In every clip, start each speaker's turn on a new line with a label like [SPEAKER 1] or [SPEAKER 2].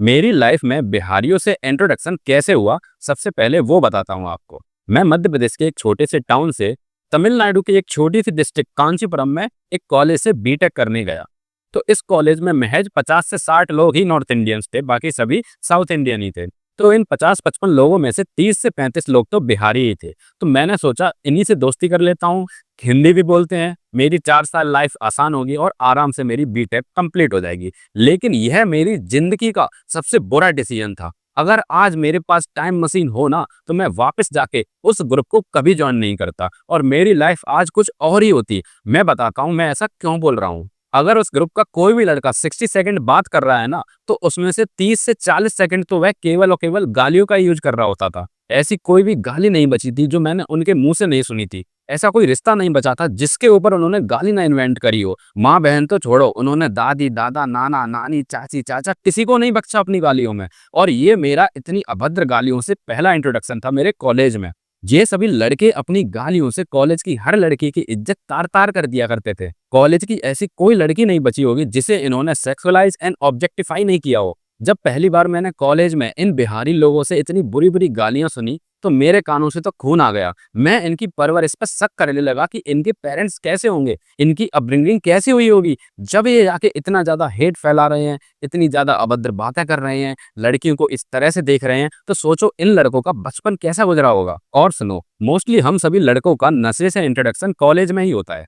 [SPEAKER 1] मेरी लाइफ में बिहारियों से इंट्रोडक्शन कैसे हुआ, सबसे पहले वो बताता हूँ आपको। मैं मध्य प्रदेश के एक छोटे से टाउन से तमिलनाडु की एक छोटी सी डिस्ट्रिक्ट कांचीपुरम में एक कॉलेज से बीटेक करने गया। तो इस कॉलेज में महज 50 से 60 लोग ही नॉर्थ इंडियंस थे, बाकी सभी साउथ इंडियन ही थे। तो इन 50-55 लोगों में से 30 से 35 लोग तो बिहारी ही थे। तो मैंने सोचा इन्हीं से दोस्ती कर लेता हूँ, हिंदी भी बोलते हैं, मेरी 4 साल लाइफ आसान होगी और आराम से मेरी बीटेक कंप्लीट हो जाएगी। लेकिन यह मेरी जिंदगी का सबसे बुरा डिसीजन था। अगर आज मेरे पास टाइम मशीन हो ना, तो मैं वापस जाके उस ग्रुप को कभी ज्वाइन नहीं करता और मेरी लाइफ आज कुछ और ही होती। मैं बताता हूँ मैं ऐसा क्यों बोल रहा हूँ। अगर उस ग्रुप का कोई भी लड़का 60 सेकंड बात कर रहा है ना, तो उसमें से 30 से 40 सेकंड तो वह केवल और केवल गालियों का यूज कर रहा होता था। ऐसी कोई भी गाली नहीं बची थी जो मैंने उनके मुंह से नहीं सुनी थी। ऐसा कोई रिश्ता नहीं बचा था जिसके ऊपर उन्होंने गाली ना इन्वेंट करी हो। माँ बहन तो छोड़ो, उन्होंने दादी दादा नाना नानी चाची चाचा किसी को नहीं बख्शा अपनी गालियों में। और ये मेरा इतनी अभद्र गालियों से पहला इंट्रोडक्शन था मेरे कॉलेज में। ये सभी लड़के अपनी गालियों से कॉलेज की हर लड़की की इज्जत तार तार कर दिया करते थे। कॉलेज की ऐसी कोई लड़की नहीं बची होगी जिसे इन्होंने सेक्सुअलाइज एंड ऑब्जेक्टिफाई नहीं किया हो। जब पहली बार मैंने कॉलेज में इन बिहारी लोगों से इतनी बुरी बुरी गालियां सुनी, तो मेरे कानों से तो खून आ गया। मैं इनकी परवरिश पर शक करने लगा कि इनके पेरेंट्स कैसे होंगे, इनकी अपब्रिंगिंग कैसी हुई होगी, जब ये जाके इतना ज्यादा हेट फैला रहे हैं, इतनी ज्यादा अभद्र बातें कर रहे हैं, लड़कियों को इस तरह से देख रहे हैं, तो सोचो इन लड़कों का बचपन कैसा गुजरा होगा। और सुनो, मोस्टली हम सभी लड़कों का नशे से इंट्रोडक्शन कॉलेज में ही होता है।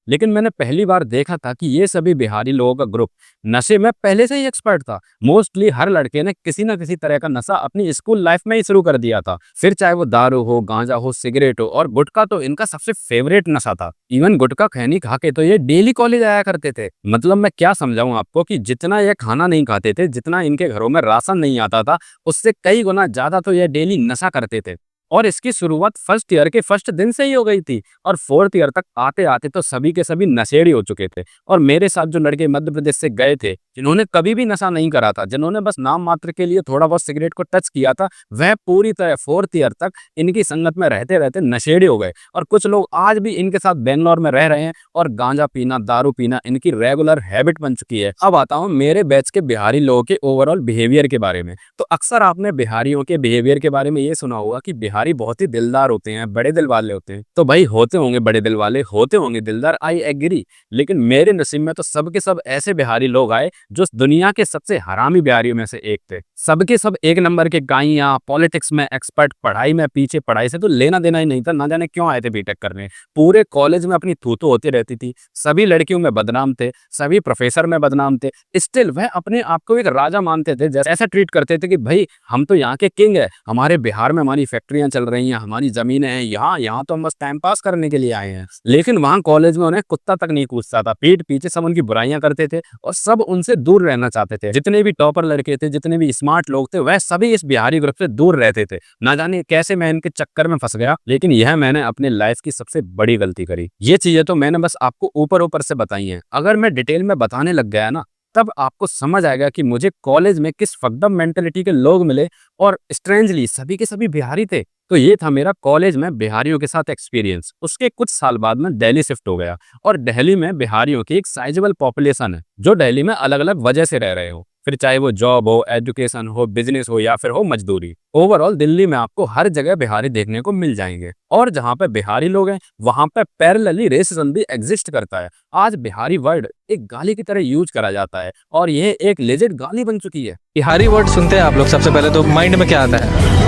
[SPEAKER 1] लेकिन मैंने पहली बार देखा था कि ये सभी बिहारी लोगों का ग्रुप नशे में पहले से ही एक्सपर्ट था। मोस्टली हर लड़के ने किसी ना किसी तरह का नशा अपनी स्कूल लाइफ में ही शुरू कर दिया था। फिर चाहे वो दारू हो, गांजा हो, सिगरेट हो, और गुटखा तो इनका सबसे फेवरेट नशा था। इवन गुटखा खैनी खा के तो ये डेली कॉलेज आया करते थे। मतलब मैं क्या समझाऊं आपको कि जितना ये खाना नहीं खाते थे, जितना इनके घरों में राशन नहीं आता था, उससे कई गुना ज्यादा तो ये डेली नशा करते थे। और इसकी शुरुआत फर्स्ट ईयर के फर्स्ट दिन से ही हो गई थी और फोर्थ ईयर तक आते आते तो सभी के सभी नशेड़ी हो चुके थे। और मेरे साथ जो लड़के मध्य प्रदेश से गए थे, जिन्होंने कभी भी नशा नहीं करा था, जिन्होंने बस नाम मात्र के लिए थोड़ा बहुत सिगरेट को टच किया था, वह पूरी तरह फोर्थ ईयर तक इनकी संगत में रहते रहते नशेड़ी हो गए। और कुछ लोग आज भी इनके साथ बेंगलोर में रह रहे हैं और गांजा पीना, दारू पीना इनकी रेगुलर हैबिट बन चुकी है। अब आता हूँ मेरे बैच के बिहारी लोगों के ओवरऑल बिहेवियर के बारे में। तो अक्सर आपने बिहारियों के बिहेवियर के बारे में ये सुना होगा कि बिहारी बहुत ही दिलदार होते हैं, बड़े दिल वाले होते हैं। तो भाई होते होंगे बड़े दिल वाले, होते होंगे दिलदार, आई एग्री। लेकिन मेरे नसीब में तो सब के सब ऐसे बिहारी लोग आए जो दुनिया के सबसे हरामी बिहारियों में से एक थे। सबके सब एक नंबर के गाइयां, पॉलिटिक्स में एक्सपर्ट, पढ़ाई में पीछे, पढ़ाई से तो लेना देना ही नहीं था। ना जाने क्यों आए थे बीटेक करने। पूरे कॉलेज में अपनी थूथू होती रहती थी, सभी लड़कियों में बदनाम थे, सभी प्रोफेसर में बदनाम थे। स्टिल वह अपने आप को एक राजा मानते थे, जैसे ऐसा ट्रीट करते थे कि भाई हम तो यहाँ के किंग है, हमारे बिहार में हमारी फैक्ट्रियां चल रही हैं, हमारी जमीनें हैं, यहाँ तो हम बस टाइम पास करने के लिए आए हैं। लेकिन वहां कॉलेज में उन्हें कुत्ता तक नहीं पूछता था, पीठ पीछे सब उनकी बुराइयां करते थे और सब उनसे दूर रहना चाहते थे। जितने भी टॉपर लड़के थे, जितने भी स्मार्ट लोग थे, वह सभी इस बिहारी ग्रुप से दूर रहते थे। ना जाने कैसे मैं इनके चक्कर में फंस गया, लेकिन यह मैंने अपने लाइफ की सबसे बड़ी गलती करी। ये चीजें तो मैंने बस आपको ऊपर ऊपर से बताई हैं। अगर मैं डिटेल में बताने लग गया ना, तब आपको समझ आएगा कि मुझे कॉलेज में किस फकडम मेंटेलिटी के लोग मिले और स्ट्रेंजली सभी के सभी बिहारी थे। तो ये था मेरा कॉलेज में बिहारियों के साथ एक्सपीरियंस। उसके कुछ साल बाद मैं दिल्ली शिफ्ट हो गया और दिल्ली में बिहारियों की एक साइजेबल पॉपुलेशन है जो दिल्ली में अलग अलग वजह से रह रहे हो, फिर चाहे वो जॉब हो, एजुकेशन हो, बिजनेस हो या फिर हो मजदूरी। ओवरऑल दिल्ली में आपको हर जगह बिहारी देखने को मिल जाएंगे और जहाँ पे बिहारी लोग हैं वहाँ पे पैरेलली रेसिज्म भी एग्जिस्ट करता है। आज बिहारी वर्ड एक गाली की तरह यूज करा जाता है और यह एक लेजिट गाली बन चुकी है।
[SPEAKER 2] बिहारी वर्ड सुनते हैं आप लोग, सबसे पहले तो माइंड में क्या आता है?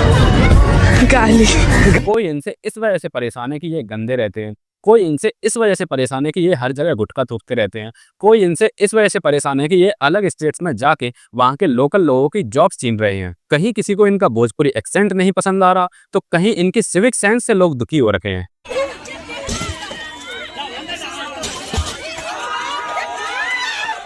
[SPEAKER 3] गाली।
[SPEAKER 1] कोई इनसे इस वजह से परेशान है कि ये गंदे रहते हैं, कोई इनसे इस वजह से परेशान है कि ये हर जगह गुटखा थूकते रहते हैं, कोई इनसे इस वजह से परेशान है कि ये अलग स्टेट्स में जाके वहाँ के लोकल लोगों की जॉब्स छीन रहे हैं। कहीं किसी को इनका भोजपुरी एक्सेंट नहीं पसंद आ रहा, तो कहीं इनकी सिविक सेंस से लोग दुखी हो रखे हैं।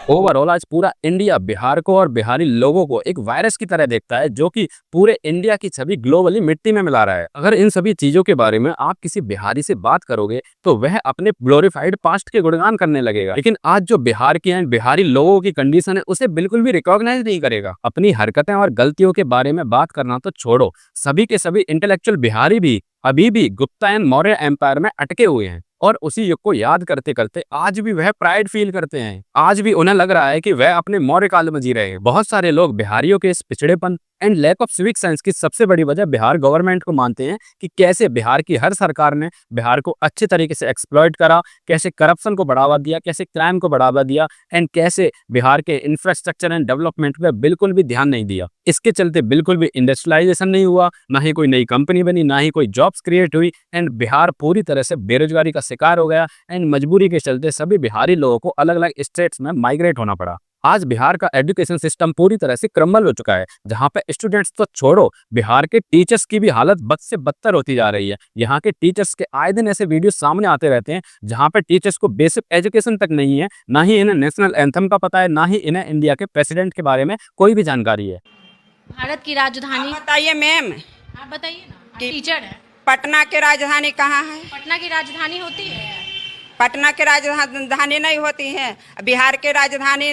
[SPEAKER 1] ओवरऑल आज पूरा इंडिया बिहार को और बिहारी लोगों को एक वायरस की तरह देखता है जो कि पूरे इंडिया की छवि ग्लोबली मिट्टी में मिला रहा है। अगर इन सभी चीजों के बारे में आप किसी बिहारी से बात करोगे तो वह अपने ग्लोरीफाइड पास्ट के गुणगान करने लगेगा। लेकिन आज जो बिहार की एंड बिहारी लोगों की कंडीशन है उसे बिल्कुल भी रिकॉग्नाइज नहीं करेगा। अपनी हरकतें और गलतियों के बारे में बात करना तो छोड़ो, सभी के सभी इंटेलेक्चुअल बिहारी भी अभी भी गुप्ता एंड मौर्य एम्पायर में अटके हुए हैं। और उसी युग को याद करते करते आज भी वह प्राइड फील करते हैं। आज भी उन्हें लग रहा है कि वह अपने मौर्य काल में जी रहे हैं। बहुत सारे लोग बिहारियों के इस पिछड़ेपन and lack of civic sense की सबसे बड़ी वजह बिहार गवर्नमेंट को मानते हैं कि कैसे बिहार की हर सरकार ने बिहार को अच्छे तरीके से एक्सप्लॉइट करा, कैसे करप्शन को बढ़ावा दिया, कैसे क्राइम को बढ़ावा दिया एंड कैसे बिहार के इंफ्रास्ट्रक्चर एंड डेवलपमेंट पे बिल्कुल भी ध्यान नहीं दिया। इसके चलते बिल्कुल भी इंडस्ट्रियलाइजेशन नहीं हुआ, ना ही कोई नई कंपनी बनी, ना ही कोई जॉब्स क्रिएट हुई एंड बिहार पूरी तरह से बेरोजगारी का शिकार हो गया एंड मजबूरी के चलते सभी बिहारी लोगों को अलग अलग स्टेट्स में माइग्रेट होना पड़ा। आज बिहार का एजुकेशन सिस्टम पूरी तरह से क्रम्बल हो चुका है, जहां पे स्टूडेंट्स तो छोड़ो, बिहार के टीचर्स की भी हालत बद से बदतर होती जा रही है। यहाँ के टीचर्स के आए दिन ऐसे वीडियो सामने आते रहते हैं जहां पे टीचर्स को बेसिक एजुकेशन तक नहीं है, ना ही इन्हें नेशनल एंथम का पता है, ना ही इन्हें इंडिया के प्रेसिडेंट के बारे में कोई भी जानकारी है।
[SPEAKER 4] भारत की राजधानी
[SPEAKER 5] बताइए मैम,
[SPEAKER 4] आप बताइए ना, आप टीचर है।
[SPEAKER 5] पटना की राजधानी कहाँ है?
[SPEAKER 4] पटना की राजधानी होती है?
[SPEAKER 5] पटना की राजधानी नहीं होती है, बिहार के राजधानी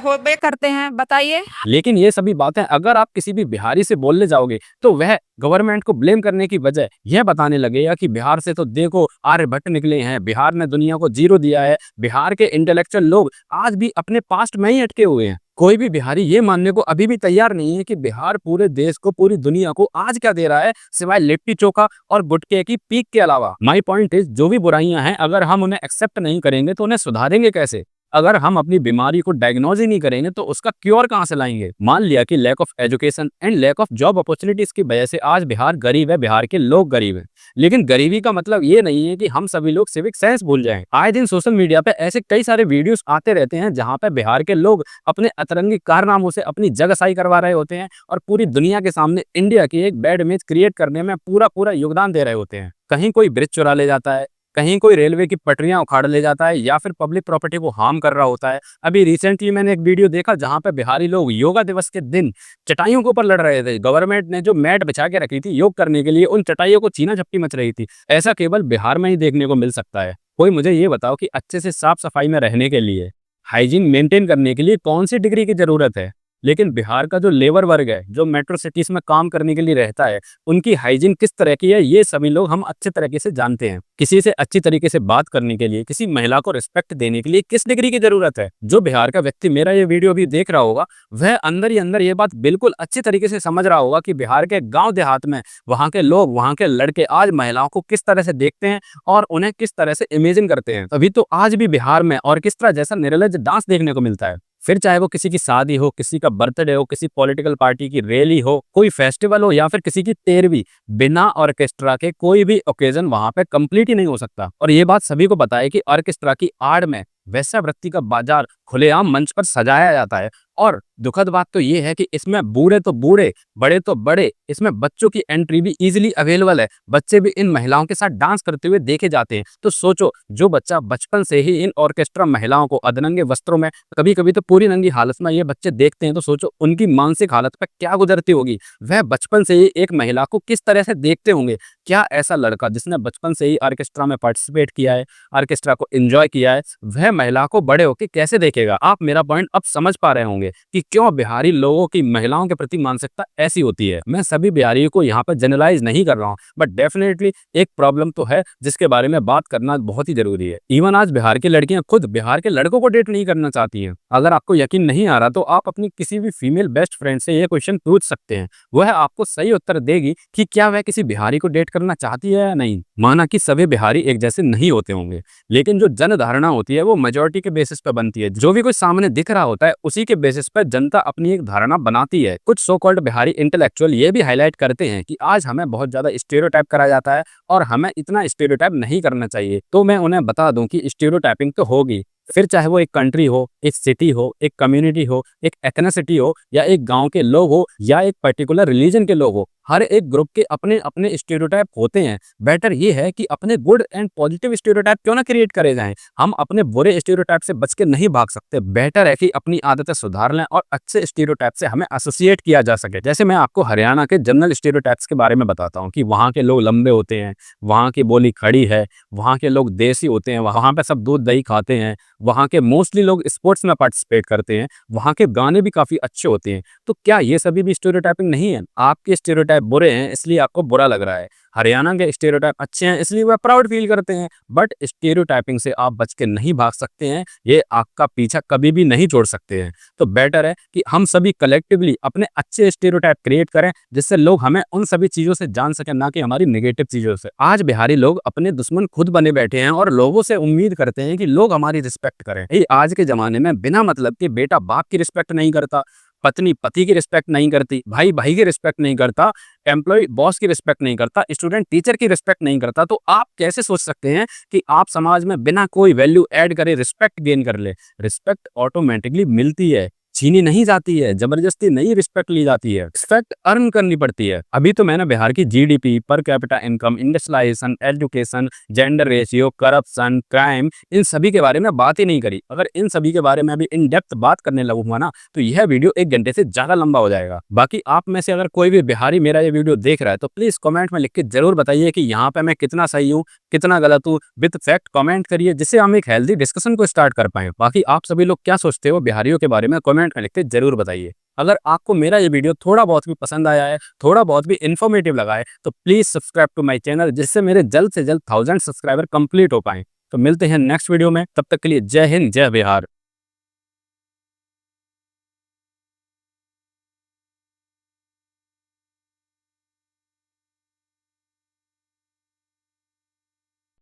[SPEAKER 5] होबे करते हैं, बताइए।
[SPEAKER 1] लेकिन ये सभी बातें अगर आप किसी भी बिहारी से बोलने जाओगे तो वह गवर्नमेंट को ब्लेम करने की बजाय यह बताने लगेगा कि बिहार से तो देखो आर्यभट्ट निकले हैं, बिहार ने दुनिया को जीरो दिया है। बिहार के इंटेलेक्चुअल लोग आज भी अपने पास्ट में ही अटके हुए हैं। कोई भी बिहारी ये मानने को अभी भी तैयार नहीं है कि बिहार पूरे देश को, पूरी दुनिया को आज क्या दे रहा है सिवाय लिट्टी चोखा और गुटखे की पीक के अलावा। माय पॉइंट इज, जो भी बुराइयां हैं अगर हम उन्हें एक्सेप्ट नहीं करेंगे तो उन्हें सुधारेंगे कैसे? अगर हम अपनी बीमारी को डायग्नोज ही नहीं करेंगे तो उसका क्योर कहां से लाएंगे? मान लिया कि lack of education and lack of job opportunities की वजह से आज बिहार गरीब है, बिहार के लोग गरीब हैं, लेकिन गरीबी का मतलब ये नहीं है कि हम सभी लोग सिविक सेंस भूल जाएं। आए दिन सोशल मीडिया पे ऐसे कई सारे वीडियोस आते रहते हैं जहां पे बिहार के लोग अपने अतरंगी कारनामों से अपनी जगहसाई करवा रहे होते हैं और पूरी दुनिया के सामने इंडिया की एक बैड इमेज क्रिएट करने में पूरा योगदान दे रहे होते हैं। कहीं कोई ब्रिज चुरा ले जाता है, कहीं कोई रेलवे की पटरियां उखाड़ ले जाता है या फिर पब्लिक प्रॉपर्टी को हार्म कर रहा होता है। अभी रिसेंटली मैंने एक वीडियो देखा जहां पे बिहारी लोग योगा दिवस के दिन चटाइयों के ऊपर लड़ रहे थे। गवर्नमेंट ने जो मैट बिछा के रखी थी योग करने के लिए, उन चटाइयों को छीना झपटी मच रही थी। ऐसा केवल बिहार में ही देखने को मिल सकता है। कोई मुझे ये बताओ कि अच्छे से साफ सफाई में रहने के लिए, हाइजीन मेंटेन करने के लिए कौन सी डिग्री की जरूरत है? लेकिन बिहार का जो लेबर वर्ग है, जो मेट्रो सिटीज में काम करने के लिए रहता है, उनकी हाइजीन किस तरह की है ये सभी लोग हम अच्छे तरीके से जानते हैं। किसी से अच्छी तरीके से बात करने के लिए, किसी महिला को रिस्पेक्ट देने के लिए किस डिग्री की जरूरत है? जो बिहार का व्यक्ति मेरा ये वीडियो भी देख रहा होगा, वह अंदर ही अंदर ये बात बिल्कुल अच्छी तरीके से समझ रहा होगा कि बिहार के गाँव देहात में वहाँ के लोग, वहाँ के लड़के आज महिलाओं को किस तरह से देखते हैं और उन्हें किस तरह से इमेजिन करते हैं। तभी तो आज भी बिहार में ऑर्केस्ट्रा जैसा निर्लज्ज डांस देखने को मिलता है। फिर चाहे वो किसी की शादी हो, किसी का बर्थडे हो, किसी पॉलिटिकल पार्टी की रैली हो, कोई फेस्टिवल हो या फिर किसी की 13वीं, बिना ऑर्केस्ट्रा के कोई भी ओकेजन वहां पे कंप्लीट ही नहीं हो सकता। और ये बात सभी को पता है कि ऑर्केस्ट्रा की आड़ में वेश्यावृत्ति का बाजार खुलेआम मंच पर सजाया जाता है। और दुखद बात तो ये है कि इसमें बूढ़े तो बूढ़े, बड़े तो बड़े, इसमें बच्चों की एंट्री भी इजीली अवेलेबल है। बच्चे भी इन महिलाओं के साथ डांस करते हुए देखे जाते हैं। तो सोचो, जो बच्चा बचपन से ही इन ऑर्केस्ट्रा महिलाओं को अधनंगे वस्त्रों में, कभी कभी तो पूरी नंगी हालत में ये बच्चे देखते हैं, तो सोचो उनकी मानसिक हालत पर क्या गुजरती होगी। वह बचपन से ही एक महिला को किस तरह से देखते होंगे। क्या ऐसा लड़का जिसने बचपन से ही ऑर्केस्ट्रा में पार्टिसिपेट किया है, ऑर्केस्ट्रा को एंजॉय किया है, वह महिला को बड़े होकर कैसे देखेगा? आप मेरा पॉइंट अब समझ पा रहे होंगे कि क्यों बिहारी लोगों की महिलाओं के प्रति मानसिकता ऐसी होती है। मैं सभी बिहारियों को यहाँ पर जनरलाइज नहीं कर रहा हूँ, बट डेफिनेटली एक प्रॉब्लम तो है जिसके बारे में बात करना बहुत ही जरूरी है। इवन आज बिहार की लड़कियां खुद बिहार के लड़कों को डेट नहीं करना चाहती हैं। अगर आपको यकीन नहीं आ रहा तो आप अपनी किसी भी फीमेल बेस्ट फ्रेंड से ये क्वेश्चन पूछ सकते हैं, वह आपको सही उत्तर देगी कि क्या वह किसी बिहारी को डेट करना चाहती है या नहीं। माना कि सभी बिहारी एक जैसे नहीं होते होंगे, लेकिन जो जन धारणा होती है वो मेजोरिटी के बेसिस पर बनती है। जो भी कोई सामने दिख रहा होता है उसी के बेसिस पर जनता अपनी एक धारणा बनाती है। कुछ सो कॉल्ड बिहारी इंटेलेक्चुअल ये भी हाईलाइट करते हैं कि आज हमें बहुत ज्यादा स्टीरियोटाइप करा जाता है और हमें इतना स्टीरियोटाइप नहीं करना चाहिए। तो मैं उन्हें बता दूं कि स्टीरियोटाइपिंग तो होगी, फिर चाहे वो एक कंट्री हो, एक सिटी हो, एक कम्युनिटी हो, एक एथनिसिटी हो, या एक गांव के लोग हो, या एक पर्टिकुलर रिलीजन के लोग हो। हर एक ग्रुप के अपने अपने स्टीरियोटाइप होते हैं। बेटर ये है कि अपने गुड एंड पॉजिटिव स्टीरियोटाइप क्यों ना क्रिएट करे जाएं। हम अपने बुरे स्टीरियोटाइप से बच के नहीं भाग सकते। बेटर है कि अपनी आदतें सुधार लें और अच्छे स्टीरियोटाइप से हमें एसोसिएट किया जा सके। जैसे मैं आपको हरियाणा के जनरल स्टीरियोटाइप्स के बारे में बताता हूँ कि वहाँ के लोग लंबे होते हैं, वहाँ की बोली खड़ी है, वहाँ के लोग देसी होते हैं, वहाँ पे सब दूध दही खाते हैं, वहाँ के मोस्टली लोग स्पोर्ट्स में पार्टिसिपेट करते हैं, वहाँ के गाने भी काफी अच्छे होते हैं। तो क्या ये सभी भी स्टीरियोटाइपिंग नहीं है? आपके स्टीरियोटाइप स्टेरियोटाइप बुरे हैं इसलिए आपको बुरा लग रहा है, हरियाणा के स्टेरियोटाइप अच्छे हैं इसलिए वह प्राउड फील करते हैं। बट स्टेरियोटाइपिंग से आप बच के नहीं भाग सकते हैं, ये आपका पीछा कभी भी नहीं छोड़ सकते हैं। तो बेटर है कि हम सभी कलेक्टिवली अपने अच्छे स्टेरियोटाइप क्रिएट करें जिससे लोग हमें उन सभी चीजों से जान सकें, ना कि हमारी नेगेटिव चीजों से। आज बिहारी लोग अपने दुश्मन खुद बने बैठे हैं और लोगों से उम्मीद करते हैं कि लोग हमारी रिस्पेक्ट करें। ये आज के जमाने में बिना मतलब के बेटा बाप की रिस्पेक्ट नहीं करता, पत्नी पति की रिस्पेक्ट नहीं करती, भाई भाई की रिस्पेक्ट नहीं करता, एम्प्लॉय बॉस की रिस्पेक्ट नहीं करता, स्टूडेंट टीचर की रिस्पेक्ट नहीं करता। तो आप कैसे सोच सकते हैं कि आप समाज में बिना कोई वैल्यू ऐड करे रिस्पेक्ट गेन कर ले? रिस्पेक्ट ऑटोमेटिकली मिलती है, छीनी नहीं जाती है, जबरदस्ती नहीं रिस्पेक्ट ली जाती है, रिस्पेक्ट अर्न करनी पड़ती है। अभी तो मैंने बिहार की GDP, per capita income, industrialisation, education, gender ratio, corruption, crime, इन सभी के बारे में बात ही नहीं करी। अगर इन सभी के बारे में भी इन डेप्थ बात करने लगूंगा ना तो यह वीडियो 1 घंटे से ज्यादा लंबा हो जाएगा। बाकी आप में से अगर कोई भी बिहारी मेरा ये वीडियो देख रहा है तो प्लीज कमेंट में लिख के जरूर बताइए कि यहाँ पे मैं कितना सही हूँ, कितना गलत हूँ, विद फैक्ट कमेंट करिए जिससे हम एक हेल्दी डिस्कशन को स्टार्ट कर पाए। बाकी आप सभी लोग क्या सोचते हो बिहारियों के बारे में कमेंट में लिख के जरूर बताइए। अगर आपको मेरा ये वीडियो थोड़ा बहुत भी पसंद आया है, थोड़ा बहुत भी इन्फॉर्मेटिव लगा है तो please subscribe to my channel जिससे मेरे जल्द से जल्द 1000 सब्सक्राइबर कंप्लीट हो पाए। तो मिलते हैं नेक्स्ट वीडियो में, तब तक के लिए जय हिंद जय बिहार।